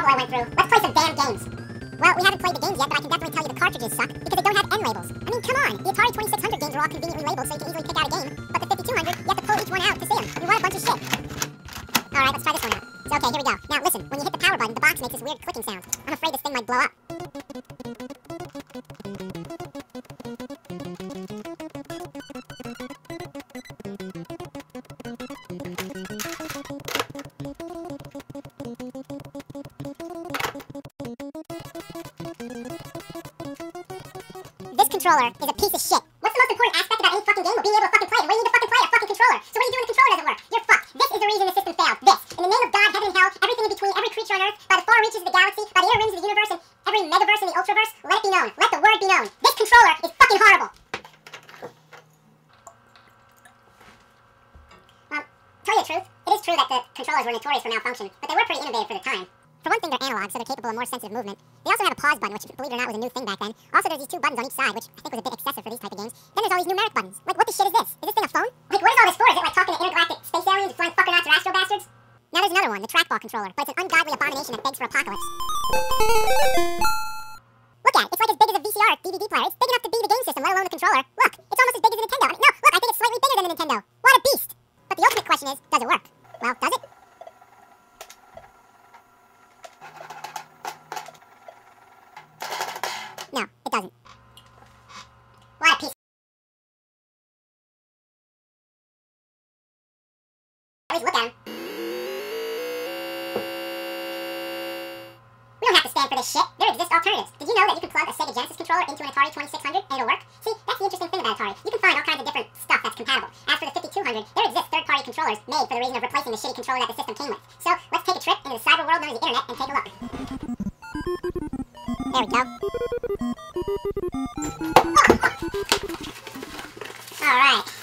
trouble I went through. Let's play some damn games. Well, we haven't played the games yet, but I can definitely tell you the cartridges suck because they don't have end labels. I mean, come on. The Atari 2600 games are all conveniently labeled so you can easily pick out a game. But the 5200, you have to pull each one out to see them. You want a bunch of shit. Alright, let's try this one out. So, okay, here we go. Now, listen. When you hit the power button, the box makes this weird clicking sound. I'm afraid this thing might blow up. This controller is a piece of shit. What's the most important aspect about any fucking game? Well, being able to fucking play it. Why do you need to fucking play a fucking controller? So what do you do when the controller doesn't work? You're fucked. This is the reason the system failed. This. In the name of God, heaven and hell, everything in between, every creature on earth, by the far reaches of the galaxy, by the inner rings of the universe, and every megaverse and the ultraverse, let it be known. Let the word be known. This controller is fucking horrible. Tell you the truth, it is true that the controllers were notorious for malfunction, but they were pretty innovative for the time. For one thing, they're analog, so they're capable of more sensitive movement. They also have a pause button, which, believe it or not, was a new thing back then. Also, there's these two buttons on each side, which I think was a bit excessive for these type of games. Then there's all these numeric buttons. Like, what the shit is this? Is this thing a phone? Like, what is all this for? Is it like talking to intergalactic space aliens, flying fuckernauts or astro bastards? Now there's another one, the trackball controller, but it's an ungodly abomination that begs for apocalypse. Look at it, it's like as big as a VCR DVD player. It's big enough to be the game system, let alone the controller. Look, it's almost as big as a Nintendo. I mean, no, look, I think it's slightly bigger than the Nintendo. What a beast! But the ultimate question is, does it work? Well, does it? No, it doesn't. What a piece. At least look at him. We don't have to stand for this shit. There exist alternatives. Did you know that you can plug a Sega Genesis controller into an Atari 2600 and it'll work? See, that's the interesting thing about Atari. You can find all kinds of different stuff that's compatible. As for the 5200, there exist third-party controllers made for the reason of replacing the shitty controller that the system came with. So, let's take a trip into the cyber world known as the internet and take a look. There we go. Alright.